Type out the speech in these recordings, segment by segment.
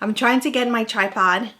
I'm trying to get my tripod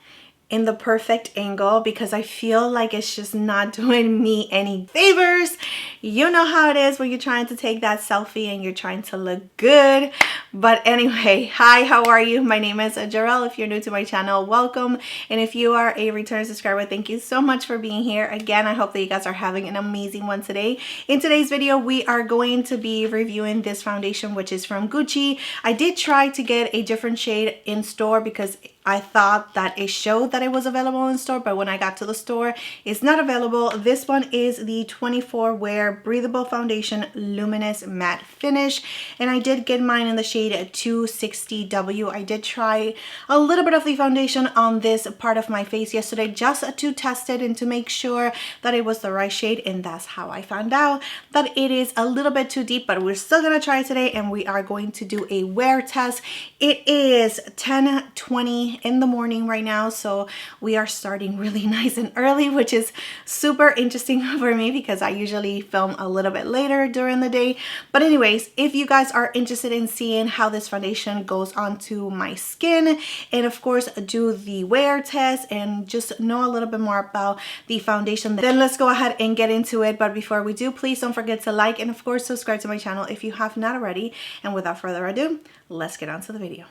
in the perfect angle because I feel like it's just not doing me any favors. You know how it is when you're trying to take that selfie and you're trying to look good. But anyway, hi, how are you? My name is Jarrell. If you're new to my channel, welcome. And if you are a return subscriber, thank you so much for being here. Again, I hope that you guys are having an amazing one today. In today's video, we are going to be reviewing this foundation, which is from Gucci. I did try to get a different shade in store because I thought that it showed that it was available in store, but when I got to the store, it's not available. This one is the 24 Wear Breathable Foundation Luminous Matte Finish, and I did get mine in the shade 260W. I did try a little bit of the foundation on this part of my face yesterday just to test it and to make sure that it was the right shade, and that's how I found out that it is a little bit too deep, but we're still gonna try it today and we are going to do a wear test. It is 10:20 in the morning right now, so we are starting really nice and early, which is super interesting for me because I usually film a little bit later during the day. But anyways, if you guys are interested in seeing how this foundation goes onto my skin, and of course do the wear test and just know a little bit more about the foundation, then let's go ahead and get into it. But before we do, please don't forget to like and of course subscribe to my channel if you have not already. And without further ado, let's get on to the video.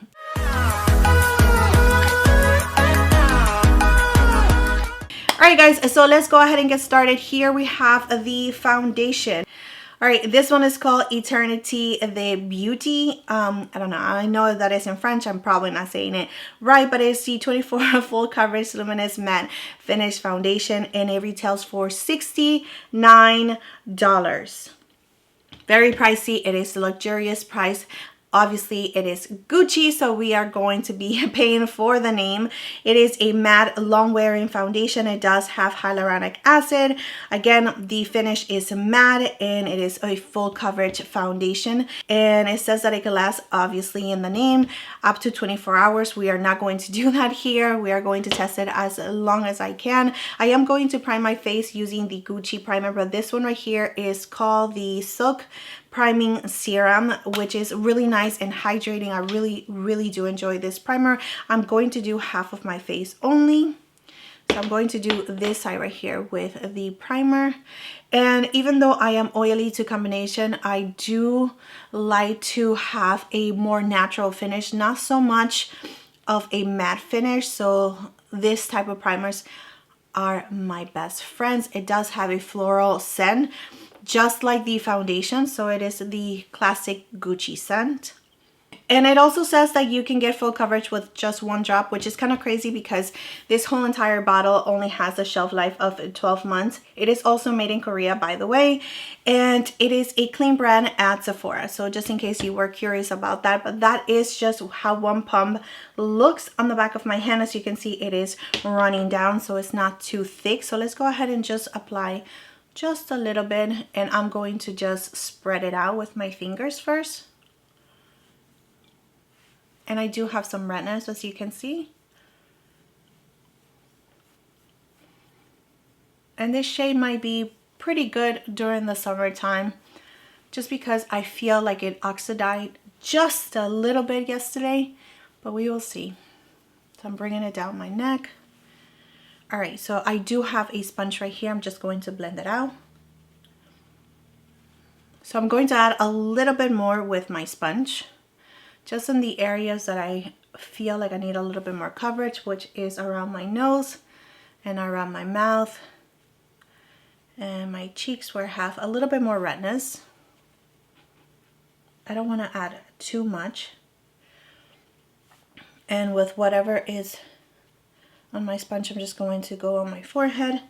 Alright guys, so let's go ahead and get started. Here we have the foundation. Alright, this one is called Éternité De Beauté. I don't know, I know that it's in French, I'm probably not saying it right, but it's the 24 full coverage luminous matte finish foundation and it retails for $69. Very pricey. It is a luxurious price. Obviously, it is Gucci, so we are going to be paying for the name. It is a matte, long-wearing foundation. It does have hyaluronic acid. Again, the finish is matte, and it is a full coverage foundation. And it says that it can last, obviously, in the name, up to 24 hours. We are not going to do that here. We are going to test it as long as I can. I am going to prime my face using the Gucci primer, but this one right here is called the Silk Priming Serum, which is really nice and hydrating. I really do enjoy this primer. I'm going to do half of my face only. So I'm going to do this side right here with the primer. And even though I am oily to combination, I do like to have a more natural finish, not so much of a matte finish. So this type of primers are my best friends. It does have a floral scent, just like the foundation, so it is the classic Gucci scent. And it also says that you can get full coverage with just one drop, which is kind of crazy because this whole entire bottle only has a shelf life of 12 months. It is also made in Korea, by the way, and it is a clean brand at Sephora. So just in case you were curious about that, but that is just how one pump looks on the back of my hand. As you can see, it is running down, so it's not too thick. So let's go ahead and just apply just a little bit, and I'm going to just spread it out with my fingers first. And I do have some redness, as you can see. And this shade might be pretty good during the summertime, just because I feel like it oxidized just a little bit yesterday, but we will see. So I'm bringing it down my neck. All right, so I do have a sponge right here. I'm just going to blend it out. So I'm going to add a little bit more with my sponge, just in the areas that I feel like I need a little bit more coverage, which is around my nose and around my mouth and my cheeks where I have a little bit more redness. I don't want to add too much. And with whatever is on my sponge, I'm just going to go on my forehead,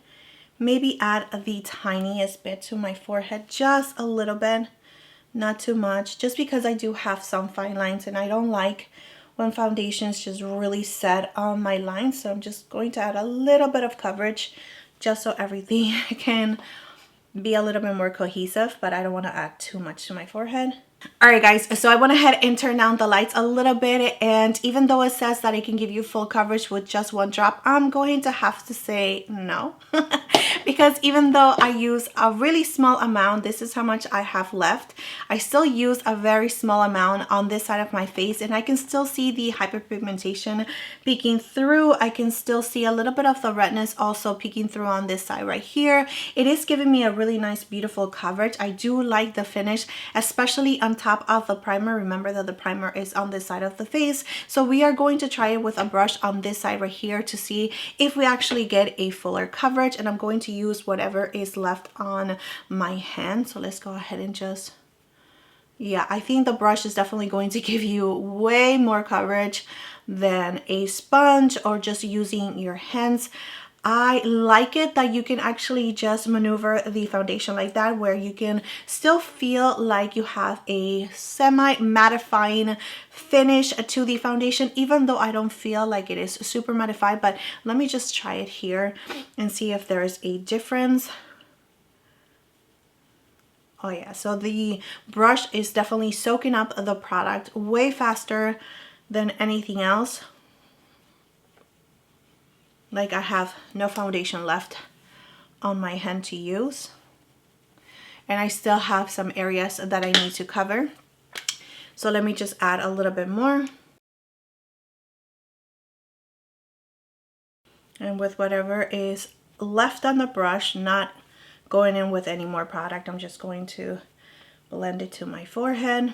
maybe add the tiniest bit to my forehead, just a little bit, not too much, just because I do have some fine lines and I don't like when foundations just really set on my lines. So I'm just going to add a little bit of coverage just so everything can be a little bit more cohesive, but I don't want to add too much to my forehead. Alright guys, so I went ahead and turned down the lights a little bit, and even though it says that it can give you full coverage with just one drop, I'm going to have to say no. Because even though I use a really small amount, this is how much I have left. I still use a very small amount on this side of my face, and I can still see the hyperpigmentation peeking through. I can still see a little bit of the redness also peeking through on this side right here. It is giving me a really nice, beautiful coverage. I do like the finish, especially on top of the primer. Remember that the primer is on this side of the face, so we are going to try it with a brush on this side right here to see if we actually get a fuller coverage, and I'm going to use whatever is left on my hand. So let's go ahead and just, yeah, I think the brush is definitely going to give you way more coverage than a sponge or just using your hands. I like it that you can actually just maneuver the foundation like that, where you can still feel like you have a semi-mattifying finish to the foundation, even though I don't feel like it is super mattified. But let me just try it here and see if there is a difference. Oh yeah, so the brush is definitely soaking up the product way faster than anything else. Like I have no foundation left on my hand to use. And I still have some areas that I need to cover. So let me just add a little bit more. And with whatever is left on the brush, not going in with any more product, I'm just going to blend it to my forehead.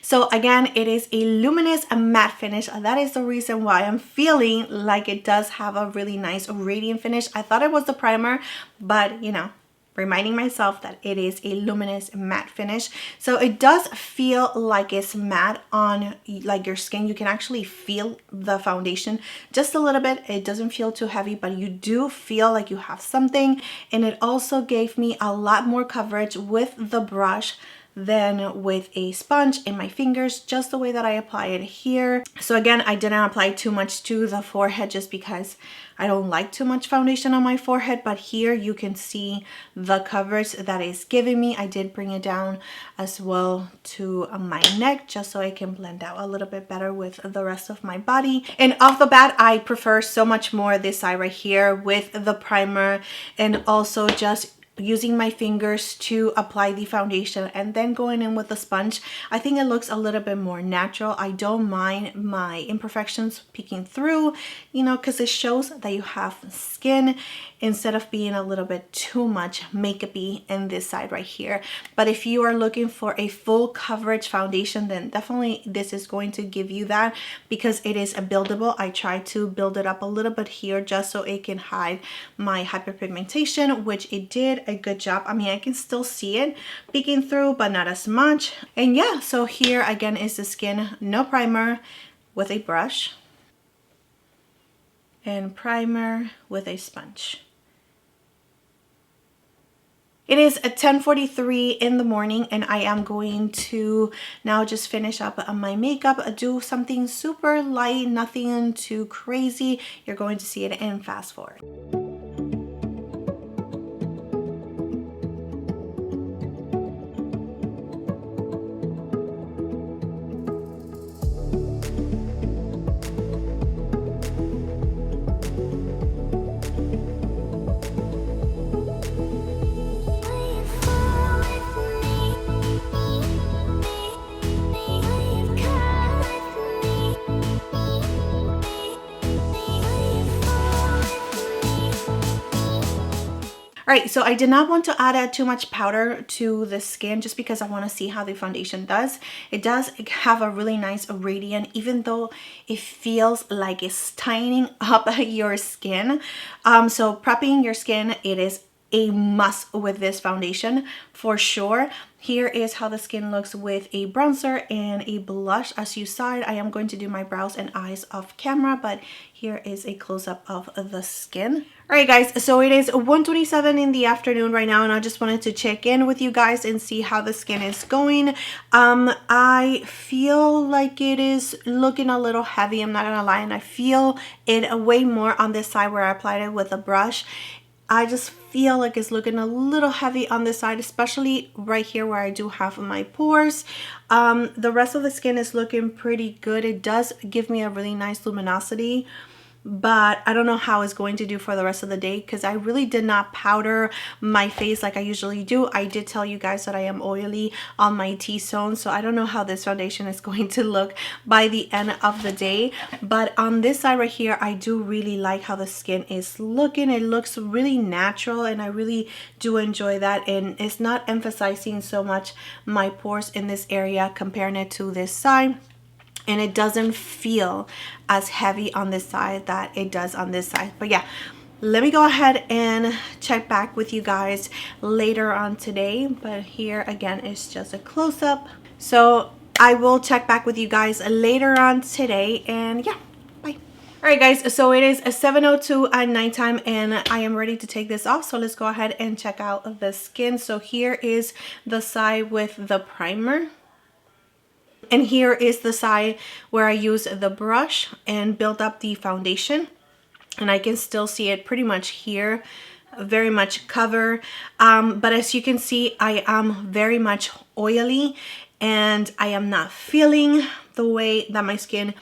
So again, it is a luminous matte finish. That is the reason why I'm feeling like it does have a really nice radiant finish. I thought it was the primer, but you know, reminding myself that it is a luminous matte finish. So it does feel like it's matte on like your skin. You can actually feel the foundation just a little bit. It doesn't feel too heavy, but you do feel like you have something. And it also gave me a lot more coverage with the brush than with a sponge in my fingers, just the way that I apply it here. So again, I didn't apply too much to the forehead just because I don't like too much foundation on my forehead, but here you can see the coverage that is giving me. I did bring it down as well to my neck just so I can blend out a little bit better with the rest of my body. And off the bat, I prefer so much more this side right here with the primer, and also just using my fingers to apply the foundation and then going in with the sponge. I think it looks a little bit more natural. I don't mind my imperfections peeking through, you know, because it shows that you have skin instead of being a little bit too much makeup-y in this side right here. But if you are looking for a full coverage foundation, then definitely this is going to give you that, because it is a buildable. I try to build it up a little bit here just so it can hide my hyperpigmentation, which it did a good job. I mean, I can still see it peeking through, but not as much. And yeah, so here again is the skin, no primer, with a brush, and primer with a sponge. It is 10:43 in the morning, and I am going to now just finish up my makeup, do something super light, nothing too crazy. You're going to see it in fast forward. All right, so I did not want to add too much powder to the skin just because I want to see how the foundation does. It does have a really nice radiant, even though it feels like it's tightening up your skin. So prepping your skin, it is a must with this foundation for sure. Here is how the skin looks with a bronzer and a blush. As you saw it, I am going to do my brows and eyes off camera, but here is a close-up of the skin. All right, guys, so it is 1:27 in the afternoon right now, and I just wanted to check in with you guys and see how the skin is going. I feel like it is looking a little heavy, I'm not gonna lie, and I feel it way more on this side where I applied it with a brush. I just feel like it's looking a little heavy on this side, especially right here where I do have my pores. The rest of the skin is looking pretty good. It does give me a really nice luminosity, but I don't know how it's going to do for the rest of the day because I really did not powder my face like I usually do. I did tell you guys that I am oily on my T-zone, so I don't know how this foundation is going to look by the end of the day. But on this side right here, I do really like how the skin is looking. It looks really natural and I really do enjoy that, and it's not emphasizing so much my pores in this area comparing it to this side. And it doesn't feel as heavy on this side that it does on this side. But yeah, let me go ahead and check back with you guys later on today. But here again is just a close-up. So I will check back with you guys later on today, and yeah, bye. All right guys, so it is 7:02 at nighttime and I am ready to take this off. So let's go ahead and check out the skin. So here is the side with the primer. And here is the side where I use the brush and build up the foundation. And I can still see it pretty much here, very much cover. But as you can see, I am very much oily and I am not feeling the way that my skin,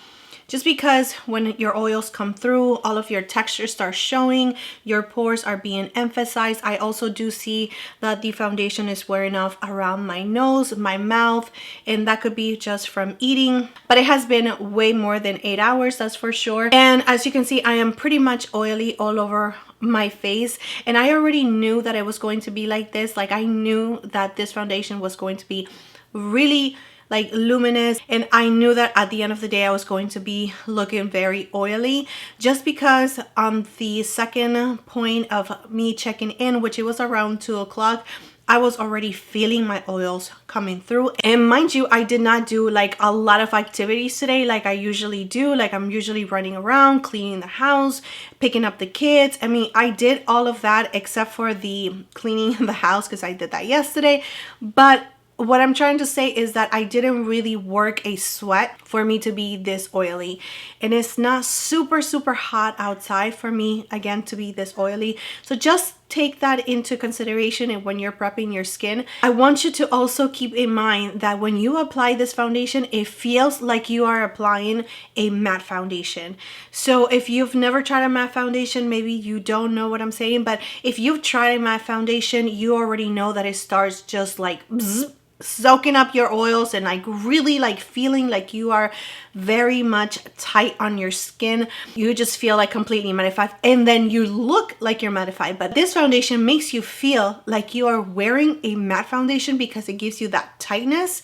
just because when your oils come through, all of your texture starts showing, your pores are being emphasized. I also do see that the foundation is wearing off around my nose, my mouth, and that could be just from eating. But it has been way more than 8 hours, that's for sure. And as you can see, I am pretty much oily all over my face, and I already knew that it was going to be like this. Like I knew that this foundation was going to be really like luminous, and I knew that at the end of the day I was going to be looking very oily, just because on the second point of me checking in, which it was around 2 o'clock, I was already feeling my oils coming through. And mind you, I did not do like a lot of activities today like I usually do. Like I'm usually running around, cleaning the house, picking up the kids. I mean, I did all of that except for the cleaning the house because I did that yesterday. But what I'm trying to say is that I didn't really work a sweat for me to be this oily. And it's not super hot outside for me, again, to be this oily. So just take that into consideration and when you're prepping your skin. I want you to also keep in mind that when you apply this foundation, it feels like you are applying a matte foundation. So if you've never tried a matte foundation, maybe you don't know what I'm saying, but if you've tried a matte foundation, you already know that it starts just like bzz, soaking up your oils and like really like feeling like you are very much tight on your skin. You just feel like completely mattified, and then you look like you're mattified. But this foundation makes you feel like you are wearing a matte foundation because it gives you that tightness.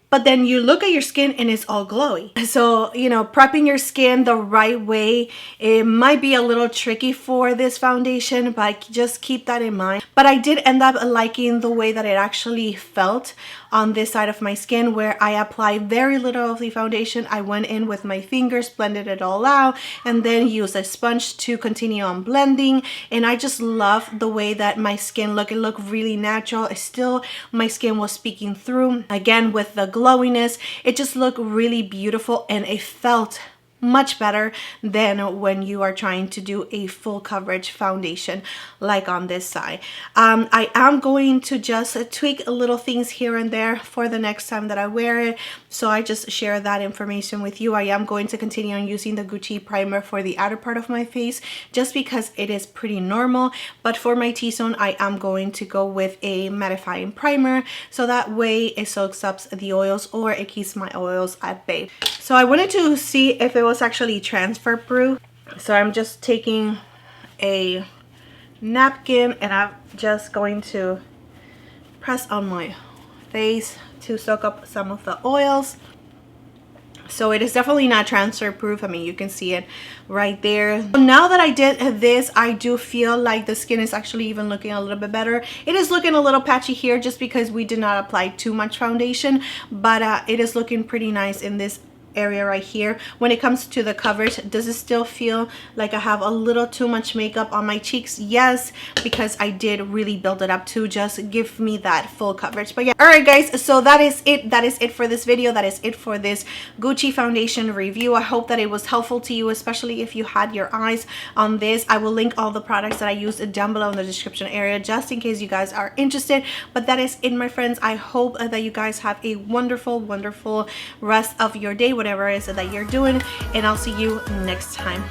But then you look at your skin and it's all glowy. So, you know, prepping your skin the right way, it might be a little tricky for this foundation, but just keep that in mind. But I did end up liking the way that it actually felt on this side of my skin, where I applied very little of the foundation. I went in with my fingers, blended it all out, and then used a sponge to continue on blending. And I just love the way that my skin looked. It looked really natural. It still, my skin was speaking through. Again, with the glowiness, it just looked really beautiful, and it felt much better than when you are trying to do a full coverage foundation like on this side. I am going to just tweak little things here and there for the next time that I wear it, so I just share that information with you. I am going to continue on using the Gucci primer for the outer part of my face just because it is pretty normal, but for my T-zone I am going to go with a mattifying primer, so that way it soaks up the oils or it keeps my oils at bay. So I wanted to see if it was actually transfer proof, so I'm just taking a napkin and I'm just going to press on my face to soak up some of the oils. So it is definitely not transfer proof. I mean, you can see it right there. Now that I did this, I do feel like the skin is actually even looking a little bit better. It is looking a little patchy here just because we did not apply too much foundation, but it is looking pretty nice in this area right here. When it comes to the coverage, does it still feel like I have a little too much makeup on my cheeks? Yes, because I did really build it up to just give me that full coverage. But yeah, all right guys, so that is it for this video. That is it for this Gucci foundation review. I hope that it was helpful to you, especially if you had your eyes on this. I will link all the products that I used down below in the description area just in case you guys are interested. But that is it, my friends. I hope that you guys have a wonderful rest of your day, whatever it is that you're doing, and I'll see you next time.